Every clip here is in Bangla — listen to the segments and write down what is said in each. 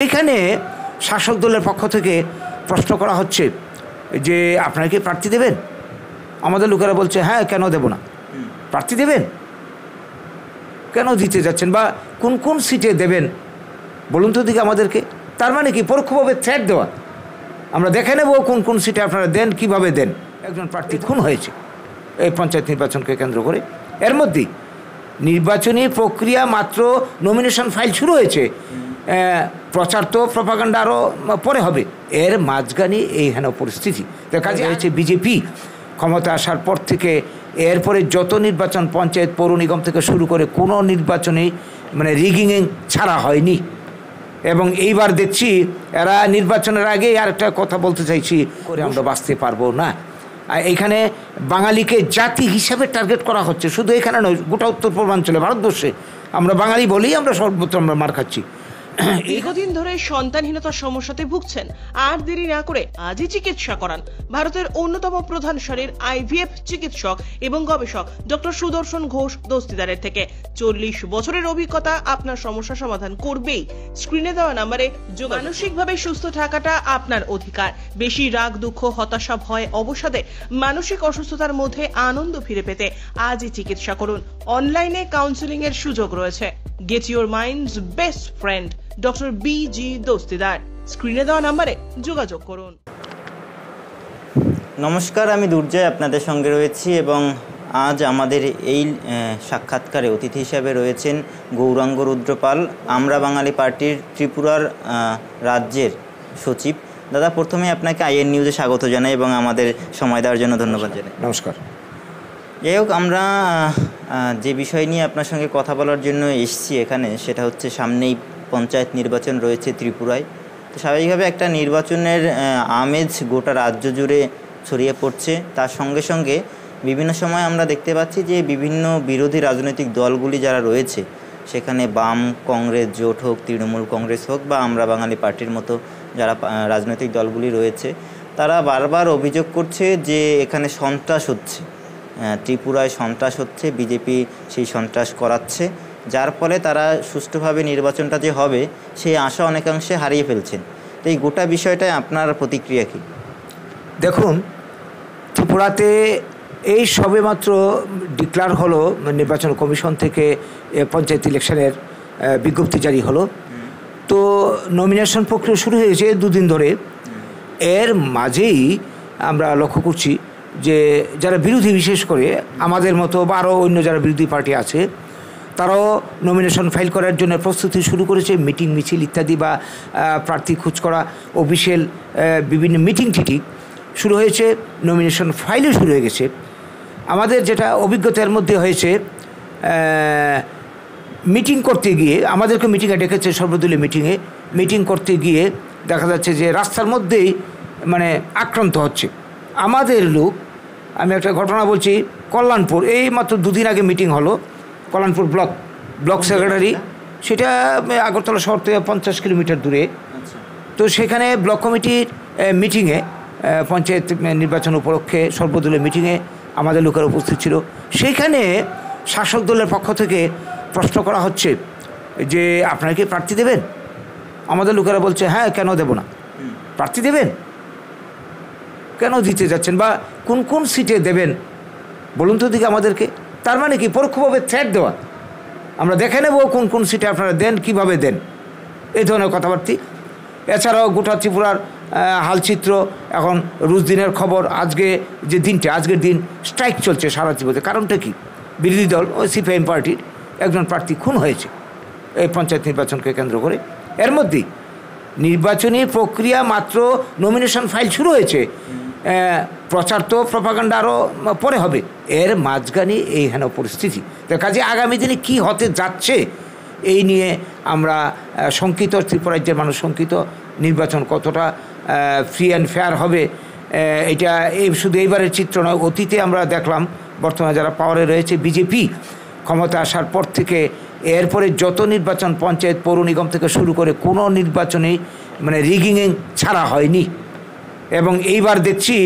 এখানে শাসক দলের পক্ষ থেকে প্রশ্ন করা হচ্ছে যে আপনারা কি প্রার্থী দেবেন? আমাদের লোকেরা বলছে হ্যাঁ, কেন দেব না, প্রার্থী দেবেন, কেন দিতে যাচ্ছেন বা কোন কোন সিটে দেবেন বলুন তো দিকে আমাদেরকে। তার মানে কি পরোক্ষভাবে থ্রেট দেওয়া, আমরা দেখে নেব কোন কোন সিটে আপনারা দেন, কিভাবে দেন। একজন প্রার্থী খুন হয়েছে এই পঞ্চায়েত নির্বাচনকে কেন্দ্র করে। এর মধ্যেই নির্বাচনী প্রক্রিয়া মাত্র নমিনেশন ফাইল শুরু হয়েছে, প্রচার তো প্রপাগান্ডা আরও পরে হবে। এর মাঝখানে এই হেন পরিস্থিতি দেখা যাচ্ছে বিজেপি ক্ষমতা আসার পর থেকে এরপরে যত নির্বাচন পঞ্চায়েত পৌর নিগম থেকে শুরু করে কোনো নির্বাচনে মানে রিগিং ছাড়া হয়নি। এবং এইবার দেখছি এরা নির্বাচনের আগে আর একটা কথা বলতে চাইছি করে আমরা বাঁচতে পারবো না। এইখানে বাঙালিকে জাতি হিসাবে টার্গেট করা হচ্ছে, শুধু এখানে নয়, গোটা উত্তর পূর্বাঞ্চলে ভারতবর্ষে আমরা বাঙালি বলেই আমরা সর্বত্র আমরা মার খাচ্ছি। দীর্ঘদিন ধরে সন্তানহীনতার সমস্যাতে ভুগছেন, আর দেরি না করে আজই চিকিৎসা করান। ভারতের অন্যতম প্রধান সারির আইভিএফ চিকিৎসক এবং গবেষক ডক্টর সুদর্শন ঘোষ দস্তিদারের থেকে 40 বছরের অভিজ্ঞতা আপনার সমস্যা সমাধান করবেই। স্ক্রিনে দেওয়া নাম্বারে মানসিকভাবে সুস্থ থাকাটা আপনার অধিকার। বেশি রাগ, দুঃখ, হতাশা, ভয়, অবসাদে মানসিক অসুস্থতার মধ্যে আনন্দ ফিরে পেতে আজই চিকিৎসা করুন। অনলাইনে কাউন্সেলিং এর সুযোগ রয়েছে। Get your mind's best friend doctor B G. Dastidar. স্ক্রিনে দেওয়া নাম্বারে যোগাযোগ করুন। নমস্কার, আমি দুর্জয় আপনাদের সঙ্গে রয়েছি এবং আজ আমাদের এই সাক্ষাৎকারে অতিথি হিসাবে রয়েছেন গৌরাঙ্গ রুদ্রপাল, আমরা বাঙালি পার্টির ত্রিপুরার রাজ্যের সচিব। দাদা, প্রথমে আপনাকে আইএন নিউজে স্বাগত জানাই এবং আমাদের সময় দেওয়ার জন্য ধন্যবাদ জানাই। নমস্কার। যাই হোক, আমরা যে বিষয় নিয়ে আপনার সঙ্গে কথা বলার জন্য এসেছি এখানে, সেটা হচ্ছে সামনেই পঞ্চায়েত নির্বাচন রয়েছে ত্রিপুরায়। তো স্বাভাবিকভাবে একটা নির্বাচনের আমেজ গোটা রাজ্য জুড়ে ছড়িয়ে পড়ছে। তার সঙ্গে সঙ্গে বিভিন্ন সময় আমরা দেখতে পাচ্ছি যে বিভিন্ন বিরোধী রাজনৈতিক দলগুলি যারা রয়েছে, সেখানে বাম কংগ্রেস জোট হোক, তৃণমূল কংগ্রেস হোক বা আমরা বাঙালি পার্টির মতো যারা রাজনৈতিক দলগুলি রয়েছে, তারা বারবার অভিযোগ করছে যে এখানে সন্ত্রাস হচ্ছে, ত্রিপুরায় সন্ত্রাস হচ্ছে, বিজেপি সেই সন্ত্রাস করাচ্ছে, যার ফলে তারা সুষ্ঠুভাবে নির্বাচনটা যে হবে সেই আশা অনেকাংশে হারিয়ে ফেলছেন। তো এই গোটা বিষয়টায় আপনার প্রতিক্রিয়া কী? দেখুন, ত্রিপুরাতে এই সবে মাত্র ডিক্লার হলো, নির্বাচন কমিশন থেকে পঞ্চায়েত ইলেকশনের বিজ্ঞপ্তি জারি হলো। তো নমিনেশন প্রক্রিয়া শুরু হয়েছে দুদিন ধরে। এর মাঝেই আমরা লক্ষ্য করছি যে যারা বিরোধী, বিশেষ করে আমাদের মতো বা আরও অন্য যারা বিরোধী পার্টি আছে, তারাও নমিনেশন ফাইল করার জন্য প্রস্তুতি শুরু করেছে। মিটিং, মিছিল ইত্যাদি বা প্রার্থী খোঁজ করা, অফিসিয়াল বিভিন্ন মিটিং টিটিং শুরু হয়েছে, নমিনেশন ফাইলও শুরু হয়ে গেছে। আমাদের যেটা অভিজ্ঞতার মধ্যে হয়েছে, মিটিং করতে গিয়ে, আমাদেরকে মিটিংয়ে ডেকেছে, সর্বদলীয় মিটিং করতে গিয়ে দেখা যাচ্ছে যে রাস্তার মধ্যেই মানে আক্রান্ত হচ্ছে আমাদের লোক। আমি একটা ঘটনা বলছি, কল্যাণপুর, এই মাত্র দুদিন আগে মিটিং হলো, কল্যাণপুর ব্লক সেক্রেটারি, সেটা আগরতলা শহর থেকে 50 কিলোমিটার দূরে। তো সেখানে ব্লক কমিটির মিটিংয়ে, পঞ্চায়েত নির্বাচন উপলক্ষে সর্বদলীয় মিটিংয়ে আমাদের লোকেরা উপস্থিত ছিল। সেইখানে শাসক দলের পক্ষ থেকে প্রশ্ন করা হচ্ছে যে আপনারা কি প্রার্থী দেবেন? আমাদের লোকেরা বলছে হ্যাঁ, কেন দেব না, প্রার্থী দেবেন, কেন দিতে যাচ্ছেন বা কোন কোন সিটে দেবেন বলুন তো দিকে আমাদেরকে। তার মানে কি পরোক্ষভাবে থ্রেট দেওয়া, আমরা দেখে নেব কোন কোন সিটে আপনারা দেন, কিভাবে দেন, এই ধরনের কথাবার্তা। এছাড়াও গোটা ত্রিপুরার হালচিত্র, এখন রুশ দিনের খবর, আজকের দিন স্ট্রাইক চলছে সারা ত্রিপুরাতে। কারণটা কি? বিরোধী দল ওই সিপিআইএম পার্টির একজন প্রার্থী খুন হয়েছে এই পঞ্চায়েত নির্বাচনকে কেন্দ্র করে। এর মধ্যেই নির্বাচনী প্রক্রিয়া মাত্র নমিনেশন ফাইল শুরু হয়েছে, প্রচার তো প্রপাগান্ডা আরও পরে হবে। এর মাঝখানে এই হেন পরিস্থিতি। তো কাজে আগামী দিনে কী হতে যাচ্ছে এই নিয়ে আমরা শঙ্কিত, ত্রিপুরা রাজ্যের মানুষ শঙ্কিত। নির্বাচন কতটা ফ্রি অ্যান্ড ফেয়ার হবে, এটা শুধু এইবারের চিত্র নয়, অতীতে আমরা দেখলাম বর্তমানে যারা পাওয়ারে রয়েছে বিজেপি ক্ষমতা আসার পর থেকে এরপরে যত নির্বাচন পঞ্চায়েত পৌর নিগম থেকে শুরু করে কোনো নির্বাচনেই মানে রিগিং ছাড়া হয়নি। এবং এইবার দেখছি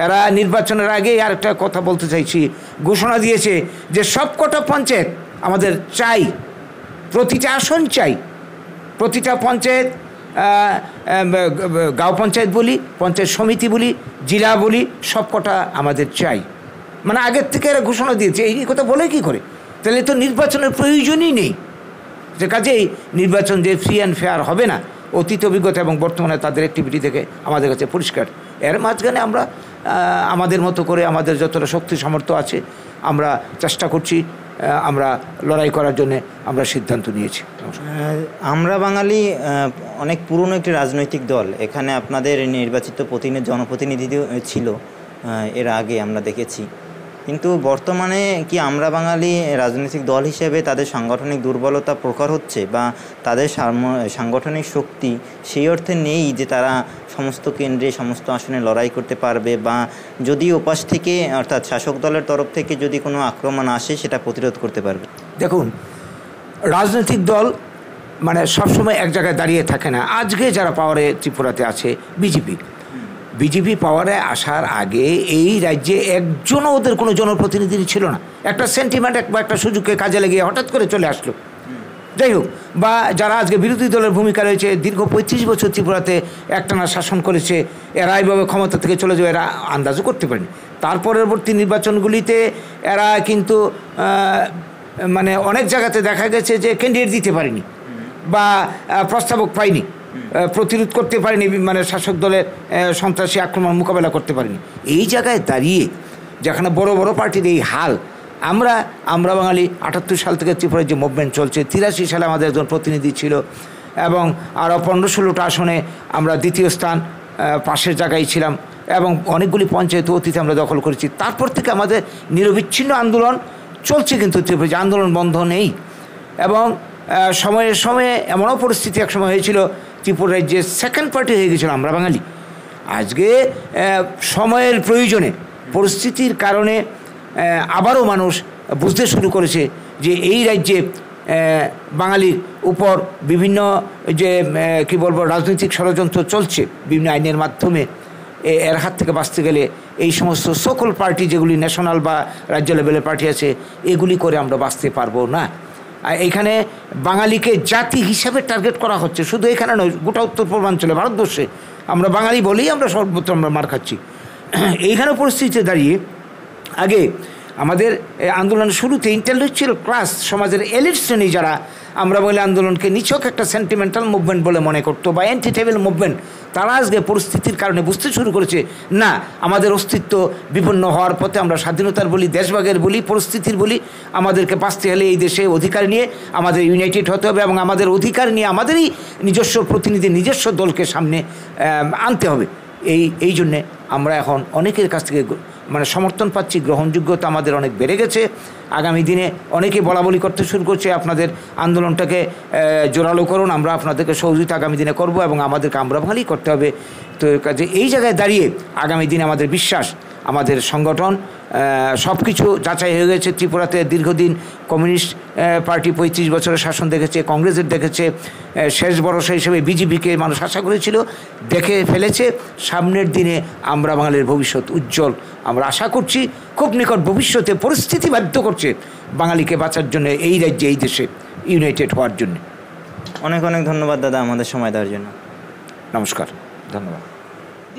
এরা নির্বাচনের আগে আর একটা কথা বলতে চাইছি, ঘোষণা দিয়েছে যে সবকটা পঞ্চায়েত আমাদের চাই, প্রতিটা আসন চাই, প্রতিটা পঞ্চায়েত গাঁও পঞ্চায়েত বলি, পঞ্চায়েত সমিতি বলি, জেলা বলি, সব কটা আমাদের চাই। মানে আগের থেকে এরা ঘোষণা দিয়েছে, এই কথা বলে কি করে? তাহলে তো নির্বাচনের প্রয়োজনই নেই। যে কাজেই নির্বাচন যে ফ্রি অ্যান্ড ফেয়ার হবে না, অতীত অভিজ্ঞতা এবং বর্তমানে তাদের অ্যাক্টিভিটি থেকে আমাদের কাছে পরিষ্কার। এর মাঝখানে আমরা আমাদের মতো করে আমাদের যতটা শক্তি সামর্থ্য আছে আমরা চেষ্টা করছি, আমরা লড়াই করার জন্য আমরা সিদ্ধান্ত নিয়েছি। আমরা বাঙালি অনেক পুরনো একটি রাজনৈতিক দল। এখানে আপনাদের নির্বাচিত জনপ্রতিনিধি ছিল এর আগে আমরা দেখেছি, কিন্তু বর্তমানে কি আমরা বাঙালি রাজনৈতিক দল হিসেবে তাদের সাংগঠনিক দুর্বলতা প্রকার হচ্ছে, বা তাদের সাংগঠনিক শক্তি সেই অর্থে নেই যে তারা সমস্ত কেন্দ্রে সমস্ত আসনে লড়াই করতে পারবে, বা যদি ওপাশ থেকে অর্থাৎ শাসক দলের তরফ থেকে যদি কোনো আক্রমণ আসে সেটা প্রতিরোধ করতে পারবে? দেখুন, রাজনৈতিক দল মানে সবসময় এক জায়গায় দাঁড়িয়ে থাকে না। আজকে যারা পাওয়ারে ত্রিপুরাতে আছে বিজেপি পাওয়ারে আসার আগে এই রাজ্যে একজনও ওদের কোনো জনপ্রতিনিধি ছিল না। একটা সেন্টিমেন্ট বা একটা সুযোগকে কাজে লাগিয়ে হঠাৎ করে চলে আসলো। যাই হোক, বা যারা আজকে বিরোধী দলের ভূমিকা রয়েছে, দীর্ঘ 35 বছর ত্রিপুরাতে একটানা শাসন করেছে, এরা এইভাবে ক্ষমতা থেকে চলে যাবে এরা আন্দাজও করতে পারেনি। তার পরবর্তী নির্বাচনগুলিতে এরা কিন্তু মানে অনেক জায়গাতে দেখা গেছে যে ক্যান্ডিডেট দিতে পারেনি বা প্রস্তাবক পায়নি, প্রতিরোধ করতে পারেনি, মানে শাসক দলের সন্ত্রাসী আক্রমণ মোকাবেলা করতে পারেনি। এই জায়গায় দাঁড়িয়ে যেখানে বড় বড় পার্টির এই হাল, আমরা বাঙালি 78 সাল থেকে ত্রিপুরার যে মুভমেন্ট চলছে, 83 সালে আমাদের একজন প্রতিনিধি ছিল এবং আরও 15-16টা আসনে আমরা দ্বিতীয় স্থান পাশের জায়গায় ছিলাম এবং অনেকগুলি পঞ্চায়েত অতীতে আমরা দখল করেছি। তারপর থেকে আমাদের নিরবিচ্ছিন্ন আন্দোলন চলছে, কিন্তু ত্রিপুরা যে আন্দোলন বন্ধ নেই। এবং সময়ে এমনও পরিস্থিতি একসময় হয়েছিল ত্রিপুরা রাজ্যে সেকেন্ড পার্টি হয়ে গেছিল আমরা বাঙালি। আজকে সময়ের প্রয়োজনে পরিস্থিতির কারণে আবারও মানুষ বুঝতে শুরু করেছে যে এই রাজ্যে বাঙালির উপর বিভিন্ন যে কী বলবো রাজনৈতিক ষড়যন্ত্র চলছে বিভিন্ন আইনের মাধ্যমে। এর হাত থেকে বাঁচতে গেলে এই সমস্ত সকল পার্টি যেগুলি ন্যাশনাল বা রাজ্য লেভেলের পার্টি আছে, এগুলি করে আমরা বাঁচতে পারবো না। এখানে বাঙালিকে জাতি হিসাবে টার্গেট করা হচ্ছে, শুধু এখানে নয়, গোটা উত্তর পূর্বাঞ্চলে ভারতবর্ষে আমরা বাঙালি বলেই আমরা সর্বত্র আমরা মার খাচ্ছি। এইখানে পরিস্থিতিতে দাঁড়িয়ে আগে আমাদের আন্দোলনের শুরুতে ইন্টেলেকচুয়াল ক্লাস, সমাজের এলিট শ্রেণী যারা আমরা বলে আন্দোলনকে নিছক একটা সেন্টিমেন্টাল মুভমেন্ট বলে মনে করতো বা অ্যান্টি টেবল মুভমেন্ট, তারা আজকে পরিস্থিতির কারণে বুঝতে শুরু করেছে না, আমাদের অস্তিত্ব বিপন্ন হওয়ার পথে। আমরা স্বাধীনতার বলি, দেশভাগের বলি, পরিস্থিতির বলি, আমাদেরকে বাঁচতে হলে এই দেশে অধিকার নিয়ে আমাদের ইউনাইটেড হতে হবে এবং আমাদের অধিকার নিয়ে আমাদেরই নিজস্ব প্রতিনিধি, নিজস্ব দলকে সামনে আনতে হবে। এই জন্যে আমরা এখন অনেকের কাছ থেকে মানে সমর্থন পাচ্ছি, গ্রহণযোগ্যতা আমাদের অনেক বেড়ে গেছে। আগামী দিনে অনেকে বলাবলি করতে শুরু করছে, আপনাদের আন্দোলনটাকে জোরালো করুন, আমরা আপনাদেরকে সহযোগিতা আগামী দিনে করব এবং আমাদেরকে আমরা বাঙালি করতে হবে। তো কাজে এই জায়গায় দাঁড়িয়ে আগামী দিনে আমাদের বিশ্বাস, আমাদের সংগঠন সব কিছু যাচাই হয়ে গেছে। ত্রিপুরাতে দীর্ঘদিন কমিউনিস্ট পার্টি 35 বছরের শাসন দেখেছে, কংগ্রেসের দেখেছে, শেষ ভরসা হিসেবে বিজেপিকে মানুষ আশা করেছিল, দেখে ফেলেছে। সামনের দিনে আমরা বাঙালির ভবিষ্যৎ উজ্জ্বল। আমরা আশা করছি খুব নিকট ভবিষ্যতে পরিস্থিতি বাধ্য করছে বাঙালিকে বাঁচার জন্য, এই রাজ্যে এই দেশে ইউনাইটেড হওয়ার জন্য। অনেক অনেক ধন্যবাদ দাদা আমাদের সময় দেওয়ার জন্য। নমস্কার, ধন্যবাদ।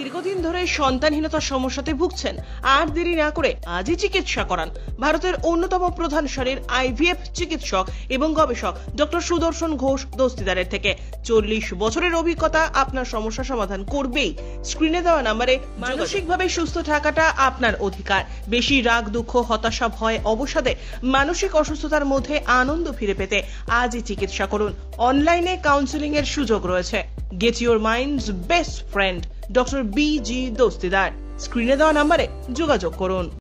দীর্ঘদিন ধরে সন্তানহীনতার সমস্যাতে ভুগছেন, আর দেরি না করে আজই চিকিৎসা করান। ভারতের অন্যতম প্রধান সারির আইভিএফ চিকিৎসক এবং গবেষক ডক্টর সুদর্শন ঘোষ দস্তিদারের থেকে 40 বছরের অভিজ্ঞতা আপনার সমস্যা সমাধান করবেই। স্ক্রিনে দেওয়া নম্বরে মানসিকভাবে সুস্থ থাকাটা আপনার অধিকার। বেশি রাগ, দুঃখ, হতাশা, ভয়, অবসাদে মানসিক অসুস্থতার মধ্যে আনন্দ ফিরে পেতে আজই চিকিৎসা করুন। অনলাইনে কাউন্সেলিং এর সুযোগ রয়েছে। Get your mind's best friend doctor BG Dastidar. স্ক্রিনে দেওয়া নম্বরে যোগাযোগ করুন।